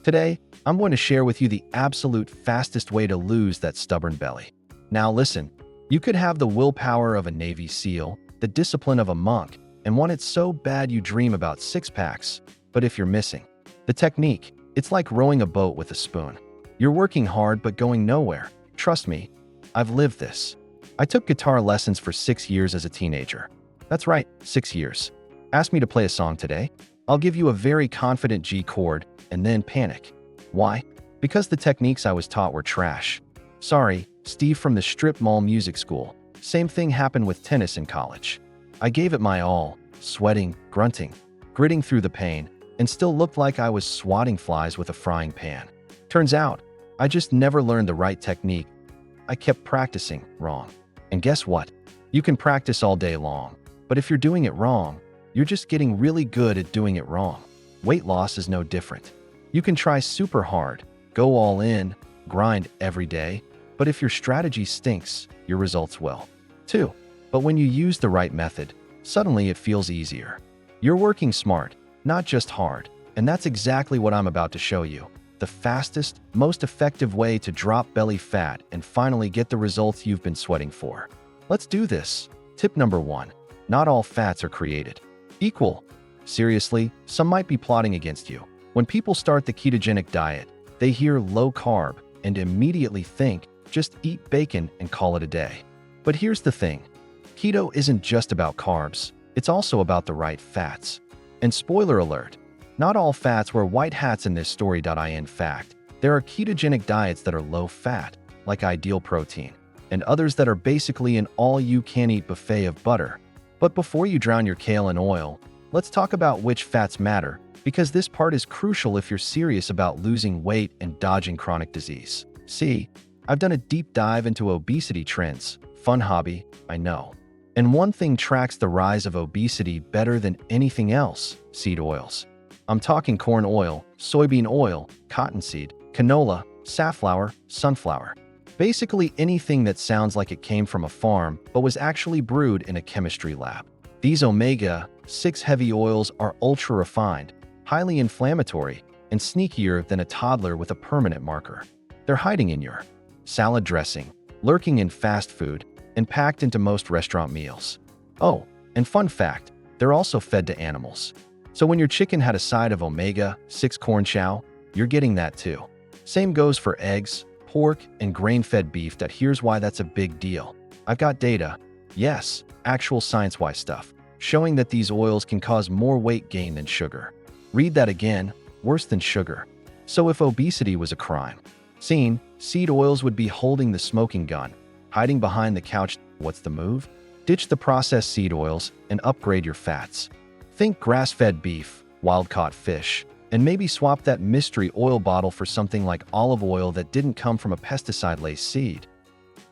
Today, I'm going to share with you the absolute fastest way to lose that stubborn belly. Now listen, you could have the willpower of a Navy SEAL, the discipline of a monk, and want it so bad you dream about six-packs. But if you're missing the technique, it's like rowing a boat with a spoon. You're working hard but going nowhere. Trust me, I've lived this. I took guitar lessons for 6 years as a teenager. That's right, 6 years. Ask me to play a song today. I'll give you a very confident G chord and then panic. Why? Because the techniques I was taught were trash. Sorry, Steve from the strip mall music school. Same thing happened with tennis in college. I gave it my all, sweating, grunting, gritting through the pain, and still looked like I was swatting flies with a frying pan. Turns out, I just never learned the right technique. I kept practicing wrong. And guess what? You can practice all day long, but if you're doing it wrong, you're just getting really good at doing it wrong. Weight loss is no different. You can try super hard, go all in, grind every day, but if your strategy stinks, your results will, too. But when you use the right method, suddenly it feels easier. You're working smart, not just hard, and that's exactly what I'm about to show you. The fastest, most effective way to drop belly fat and finally get the results you've been sweating for. Let's do this. Tip number 1. Not all fats are created equal. Seriously, some might be plotting against you. When people start the ketogenic diet, they hear low carb and immediately think, just eat bacon and call it a day. But here's the thing. Keto isn't just about carbs, it's also about the right fats. And spoiler alert, not all fats wear white hats in this story. In fact, there are ketogenic diets that are low fat, like Ideal Protein, and others that are basically an all-you-can-eat buffet of butter. But before you drown your kale in oil, let's talk about which fats matter, because this part is crucial if you're serious about losing weight and dodging chronic disease. See, I've done a deep dive into obesity trends. Fun hobby, I know. And one thing tracks the rise of obesity better than anything else: seed oils. I'm talking corn oil, soybean oil, cottonseed, canola, safflower, sunflower. Basically anything that sounds like it came from a farm but was actually brewed in a chemistry lab. These omega-6 heavy oils are ultra-refined, highly inflammatory, and sneakier than a toddler with a permanent marker. They're hiding in your salad dressing, lurking in fast food, and packed into most restaurant meals. Oh, and fun fact, they're also fed to animals. So when your chicken had a side of omega-6 corn chow, you're getting that too. Same goes for eggs, pork, and grain-fed beef. Here's why that's a big deal. I've got data, yes, actual science-wise stuff, showing that these oils can cause more weight gain than sugar. Read that again, worse than sugar. So if obesity was a crime, seed oils would be holding the smoking gun, hiding behind the couch. What's the move? Ditch the processed seed oils and upgrade your fats. Think grass-fed beef, wild-caught fish, and maybe swap that mystery oil bottle for something like olive oil that didn't come from a pesticide-laced seed.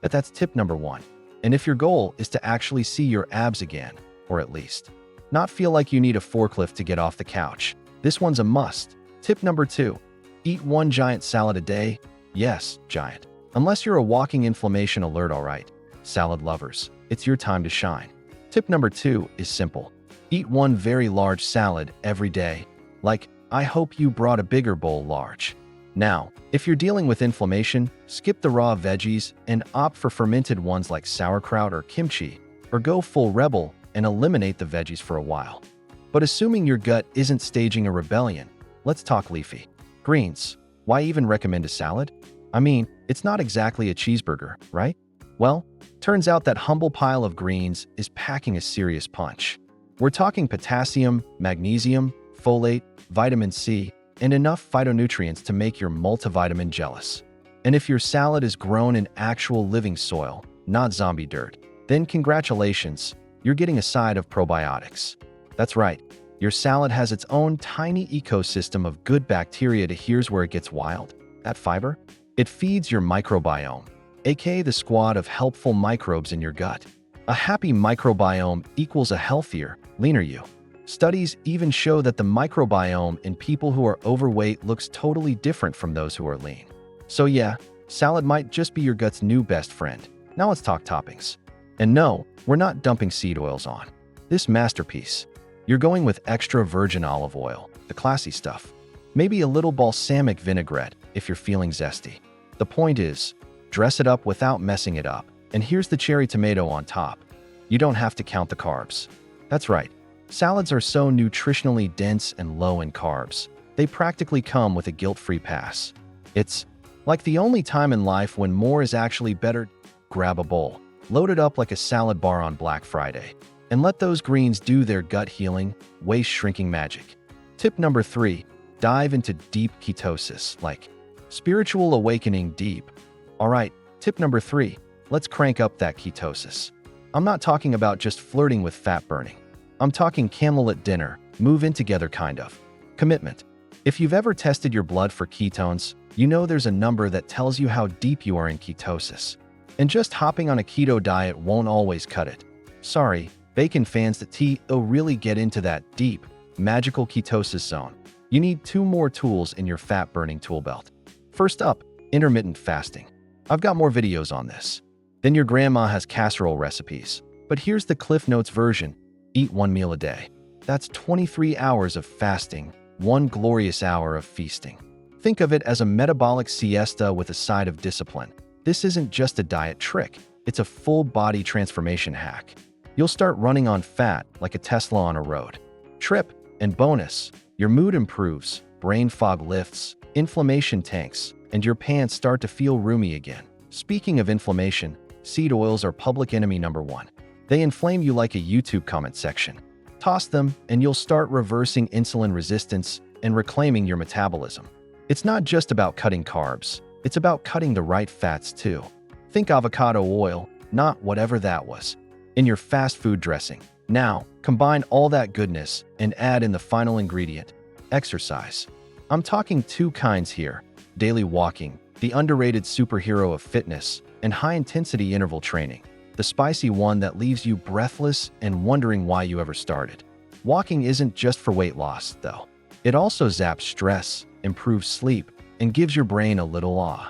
That's tip number 1. And if your goal is to actually see your abs again, or at least not feel like you need a forklift to get off the couch, this one's a must. Tip number 2. Eat one giant salad a day. Yes, giant. Unless you're a walking inflammation alert, alright. Salad lovers, it's your time to shine. Tip number 2 is simple. Eat one very large salad every day. Like, I hope you brought a bigger bowl large. Now, if you're dealing with inflammation, skip the raw veggies and opt for fermented ones like sauerkraut or kimchi, or go full rebel and eliminate the veggies for a while. But assuming your gut isn't staging a rebellion, let's talk leafy greens. Why even recommend a salad? I mean, it's not exactly a cheeseburger, right? Well, turns out that humble pile of greens is packing a serious punch. We're talking potassium, magnesium, folate, vitamin C, and enough phytonutrients to make your multivitamin jealous. And if your salad is grown in actual living soil, not zombie dirt, then congratulations, you're getting a side of probiotics. That's right, your salad has its own tiny ecosystem of good bacteria. Here's where it gets wild. That fiber? It feeds your microbiome, aka the squad of helpful microbes in your gut. A happy microbiome equals a healthier, leaner you. Studies even show that the microbiome in people who are overweight looks totally different from those who are lean. So yeah, salad might just be your gut's new best friend. Now let's talk toppings. And no, we're not dumping seed oils on this masterpiece. You're going with extra virgin olive oil, the classy stuff. Maybe a little balsamic vinaigrette if you're feeling zesty. The point is, dress it up without messing it up. And here's the cherry tomato on top. You don't have to count the carbs. That's right. Salads are so nutritionally dense and low in carbs. They practically come with a guilt-free pass. It's like the only time in life when more is actually better. Grab a bowl, load it up like a salad bar on Black Friday, and let those greens do their gut-healing, waist-shrinking magic. Tip number 3, dive into deep ketosis, like spiritual awakening deep. All right, tip number 3, let's crank up that ketosis. I'm not talking about just flirting with fat burning. I'm talking candlelit dinner, move in together kind of commitment. If you've ever tested your blood for ketones, you know there's a number that tells you how deep you are in ketosis. And just hopping on a keto diet won't always cut it. Sorry, bacon fans that really get into that deep, magical ketosis zone. You need 2 more tools in your fat-burning tool belt. First up, intermittent fasting. I've got more videos on this. Then your grandma has casserole recipes. But here's the Cliff Notes version. Eat 1 meal a day. That's 23 hours of fasting, 1 glorious hour of feasting. Think of it as a metabolic siesta with a side of discipline. This isn't just a diet trick. It's a full-body transformation hack. You'll start running on fat like a Tesla on a road trip. And bonus, your mood improves, brain fog lifts, inflammation tanks, and your pants start to feel roomy again. Speaking of inflammation, seed oils are public enemy number 1. They inflame you like a YouTube comment section. Toss them, and you'll start reversing insulin resistance and reclaiming your metabolism. It's not just about cutting carbs. It's about cutting the right fats too. Think avocado oil, not whatever that was, in your fast food dressing. Now, combine all that goodness and add in the final ingredient, exercise. I'm talking 2 kinds here: daily walking, the underrated superhero of fitness, and high-intensity interval training, the spicy one that leaves you breathless and wondering why you ever started. Walking isn't just for weight loss, though. It also zaps stress, improves sleep, and gives your brain a little awe.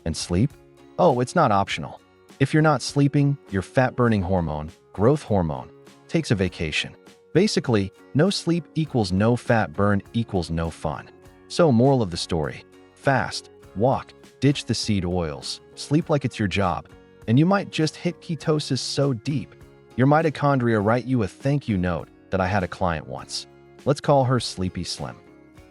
And sleep? Oh, it's not optional. If you're not sleeping, your fat-burning hormone, growth hormone, takes a vacation. Basically, no sleep equals no fat burn equals no fun. So, moral of the story: fast, walk, ditch the seed oils, sleep like it's your job, and you might just hit ketosis so deep, your mitochondria write you a thank you note. That I had a client once. Let's call her Sleepy Slim.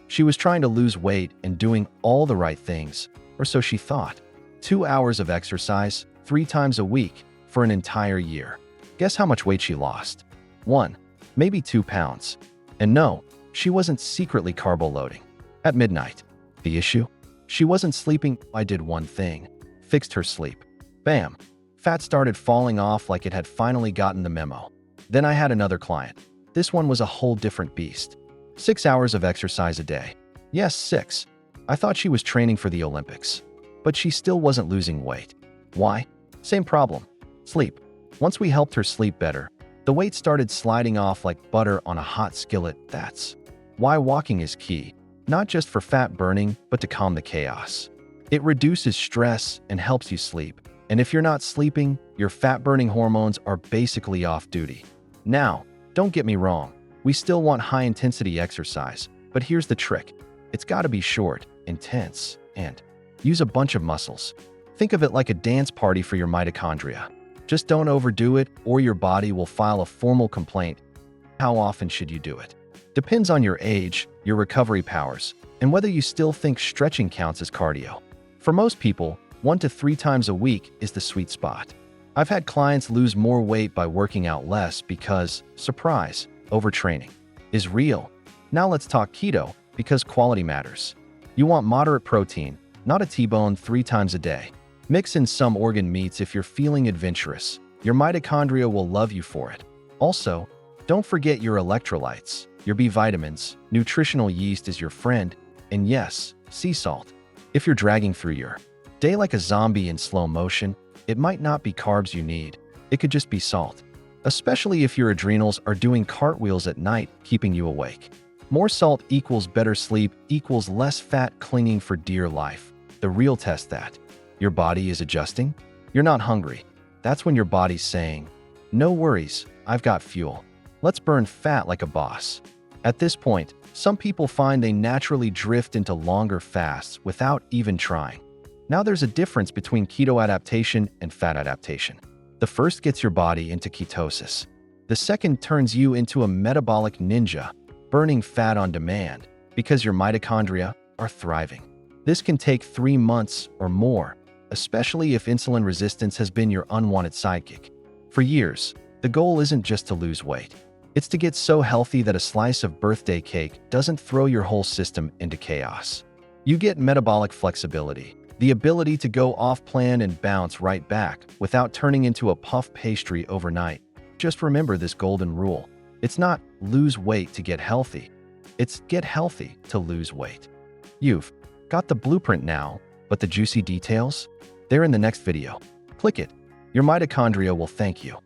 She was trying to lose weight and doing all the right things, or so she thought. 2 hours of exercise, 3 times a week, for an entire year. Guess how much weight she lost? 1, maybe 2 pounds. And no, she wasn't secretly carbo loading. At midnight. The issue? She wasn't sleeping. I did one thing. Fixed her sleep. Bam. Fat started falling off like it had finally gotten the memo. Then I had another client. This one was a whole different beast. 6 hours of exercise a day. Yes, 6. I thought she was training for the Olympics. But she still wasn't losing weight. Why? Same problem. Sleep. Once we helped her sleep better, the weight started sliding off like butter on a hot skillet. That's why walking is key. Not just for fat burning, but to calm the chaos. It reduces stress and helps you sleep. And if you're not sleeping, your fat-burning hormones are basically off duty. Now, don't get me wrong, we still want high-intensity exercise, but here's the trick. It's got to be short, intense, and use a bunch of muscles. Think of it like a dance party for your mitochondria. Just don't overdo it, or your body will file a formal complaint. How often should you do it? Depends on your age, your recovery powers, and whether you still think stretching counts as cardio. For most people, 1 to 3 times a week is the sweet spot. I've had clients lose more weight by working out less because, surprise, overtraining is real. Now let's talk keto, because quality matters. You want moderate protein, not a T-bone 3 times a day. Mix in some organ meats if you're feeling adventurous. Your mitochondria will love you for it. Also, don't forget your electrolytes, your B vitamins. Nutritional yeast is your friend, and yes, sea salt. If you're dragging through your day like a zombie in slow motion, it might not be carbs you need. It could just be salt. Especially if your adrenals are doing cartwheels at night, keeping you awake. More salt equals better sleep equals less fat clinging for dear life. The real test that your body is adjusting. You're not hungry. That's when your body's saying, no worries, I've got fuel. Let's burn fat like a boss. At this point, Some people find they naturally drift into longer fasts without even trying. Now there's a difference between keto adaptation and fat adaptation. The first gets your body into ketosis. The second turns you into a metabolic ninja, burning fat on demand because your mitochondria are thriving. This can take 3 months or more, especially if insulin resistance has been your unwanted sidekick. For years, the goal isn't just to lose weight. It's to get so healthy that a slice of birthday cake doesn't throw your whole system into chaos. You get metabolic flexibility, the ability to go off-plan and bounce right back without turning into a puff pastry overnight. Just remember this golden rule. It's not lose weight to get healthy. It's get healthy to lose weight. You've got the blueprint now, but the juicy details? They're in the next video. Click it. Your mitochondria will thank you.